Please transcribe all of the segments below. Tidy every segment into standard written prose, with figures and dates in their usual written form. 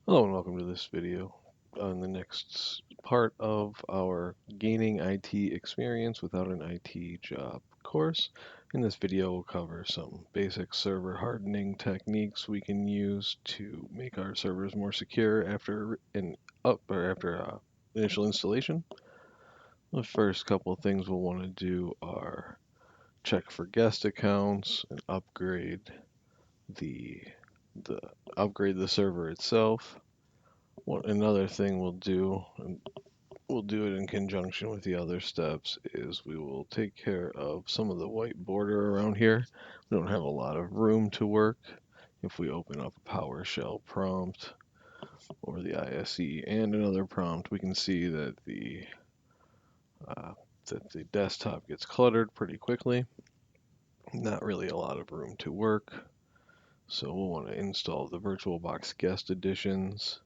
Hello and welcome to this video on the next part of our Gaining IT Experience Without an IT Job course. In this video, we'll cover some basic server hardening techniques we can use to make our servers more secure after initial installation. The first couple of things we'll want to do are check for guest accounts and the the upgrade the server itself. Another thing we'll do, and we'll do it in conjunction with the other steps, is we will take care of some of the white border around here. We don't have a lot of room to work. If we open up a PowerShell prompt or the ISE and another prompt, we can see uh, that the desktop gets cluttered pretty quickly. Not really a lot of room to work. So we'll want to install the Virtualbox guest editions,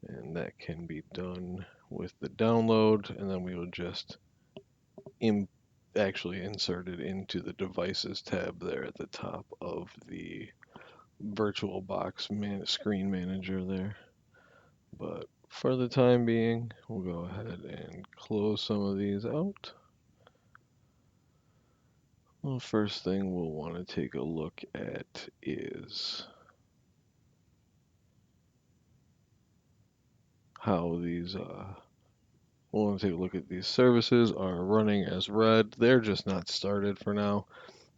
and that can be done with the download, and then we will just actually insert it into the devices tab there at the top of the Virtualbox screen manager there. But for the time being, we'll go ahead and close some of these out. Well, first thing we'll want to take a look at is how these we'll want to take a look at these services are running as red. They're just not started for now.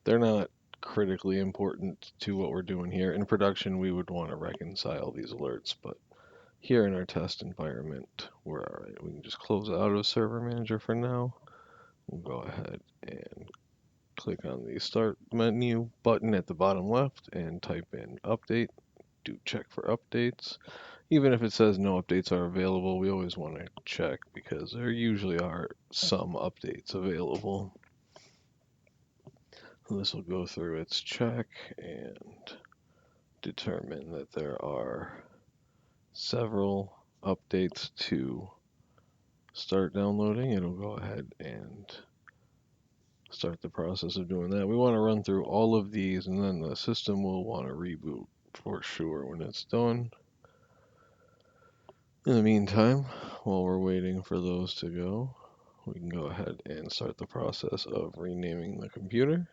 They're not critically important to what we're doing here. In production, we would want to reconcile these alerts, but here in our test environment, we're all right. We can just close out of Server Manager for now. We'll go ahead and click on the Start menu button at the bottom left and type in Update. Do check for updates. Even if it says no updates are available, we always want to check because there usually are some updates available. This will go through its check and determine that there are several updates to start downloading. It'll go ahead and start the process of doing that. We want to run through all of these, and then the system will want to reboot for sure when it's done. In the meantime, while we're waiting for those to go, we can go ahead and start the process of renaming the computer.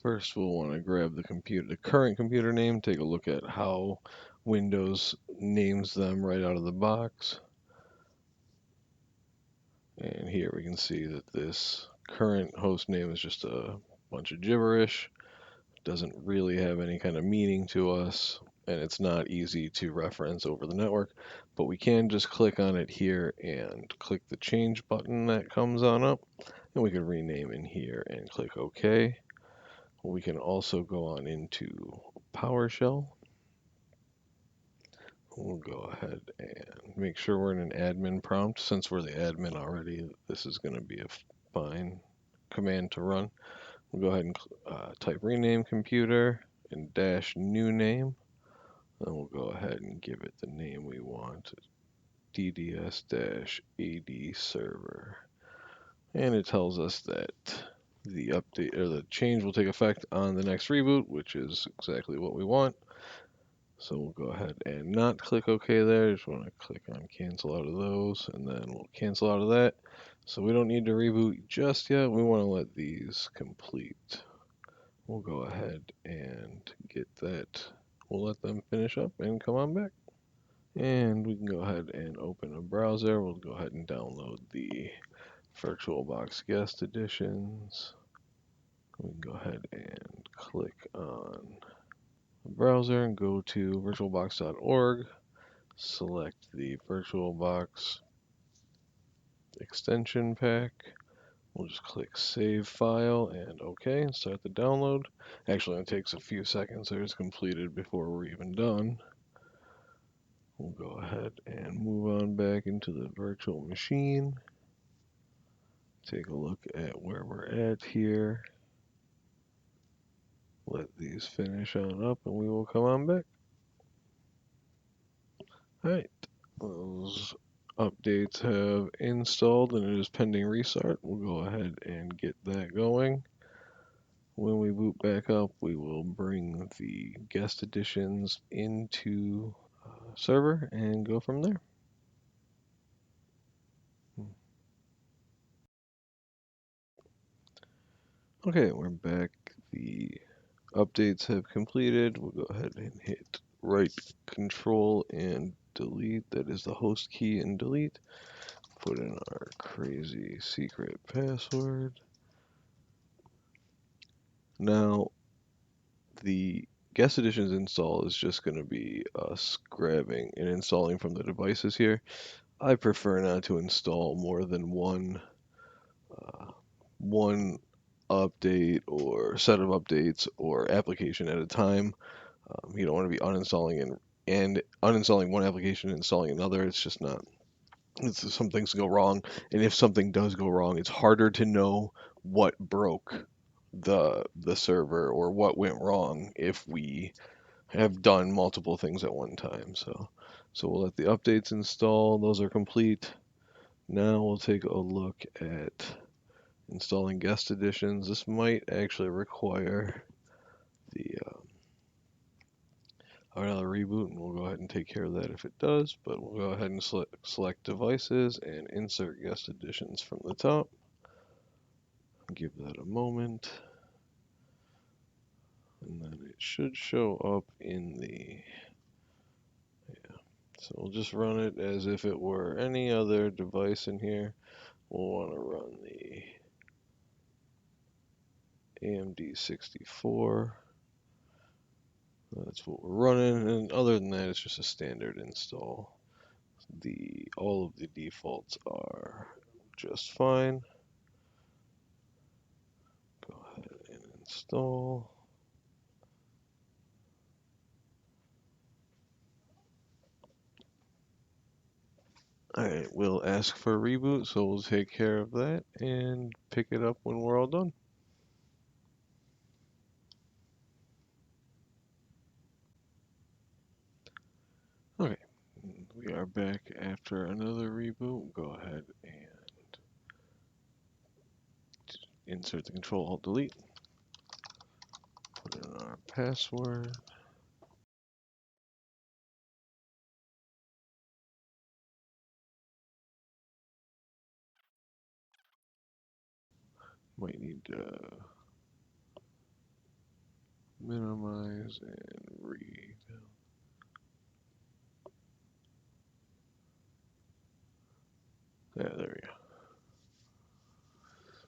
First, we'll want to grab the current computer name, take a look at how Windows names them right out of the box. And here we can see that this current host name is just a bunch of gibberish. It doesn't really have any kind of meaning to us, and it's not easy to reference over the network. But we can just click on it here and click the change button that comes on up, and we can rename in here and click OK. We can also go on into PowerShell. We'll go ahead and make sure we're in an admin prompt. Since we're the admin already, this is going to be a fine command to run. We'll go ahead and type rename computer and dash new name. Then we'll go ahead and give it the name we want, DDS-AD server. And it tells us that the update or the change will take effect on the next reboot, which is exactly what we want. So we'll go ahead and not click OK there. Just want to click on cancel out of those, and then we'll cancel out of that. So we don't need to reboot just yet. We want to let these complete. We'll go ahead and get that. We'll let them finish up and come on back. And we can go ahead and open a browser. We'll go ahead and download the Virtualbox guest editions. We can go ahead and click on browser and go to virtualbox.org, select the VirtualBox extension pack. We'll just click Save File and OK and start the download. Actually, it takes a few seconds there. It's completed before we're even done. We'll go ahead and move on back into the virtual machine. Take a look at where we're at here. Let these finish on up and we will come on back. Alright, those updates have installed and it is pending restart. We'll go ahead and get that going. When we boot back up, we will bring the guest editions into server and go from there. Okay, we're back. The updates have completed. We'll go ahead and hit right control and delete. That is the host key and delete. Put in our crazy secret password. Now, the guest editions install is just going to be us grabbing and installing from the devices here. I prefer not to install more than one update or set of updates or application at a time. You don't want to be and uninstalling one application and installing another. It's just not. Some things go wrong, and if something does go wrong, it's harder to know what broke the server or what went wrong if we have done multiple things at one time. So we'll let the updates install. Those are complete. Now we'll take a look at installing guest editions. This might actually require the another reboot, and we'll go ahead and take care of that if it does. But we'll go ahead and select devices and insert guest editions from the top. Give that a moment, and then it should show up in the So we'll just run it as if it were any other device in here. We'll want to run the AMD 64. That's what we're running, and other than that, it's just a standard install. All of the defaults are just fine. Go ahead and install. Alright, we'll ask for a reboot, so we'll take care of that and pick it up when we're all done. Okay, we are back after another reboot. Go ahead and insert the Control-Alt-Delete. Put in our password. Might need to minimize and read. Yeah, there we go.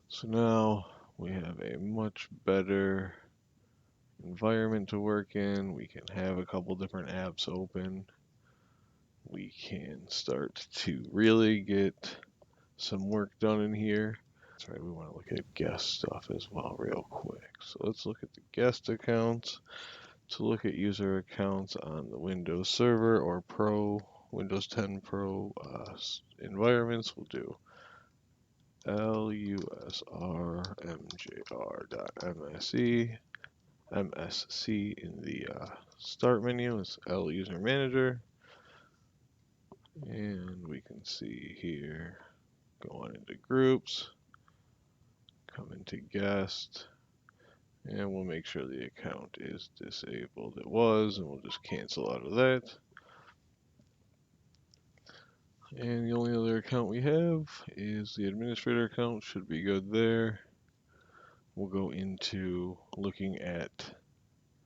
So now we have a much better environment to work in. We can have a couple different apps open. We can start to really get some work done in here. That's right, we want to look at guest stuff as well real quick. So let's look at the guest accounts. To look at user accounts on the Windows Server or Pro, Windows 10 Pro environments, we'll do lusrmjr.msc. MSC in the start menu is L User Manager. And we can see here, go on into groups, come into guest, and we'll make sure the account is disabled. It was, and we'll just cancel out of that. And the only other account we have is the administrator account, should be good there. We'll go into looking at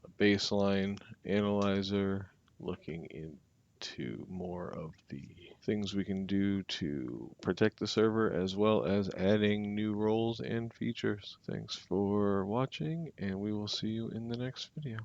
a baseline analyzer, looking into more of the things we can do to protect the server, as well as adding new roles and features. Thanks for watching, and we will see you in the next video.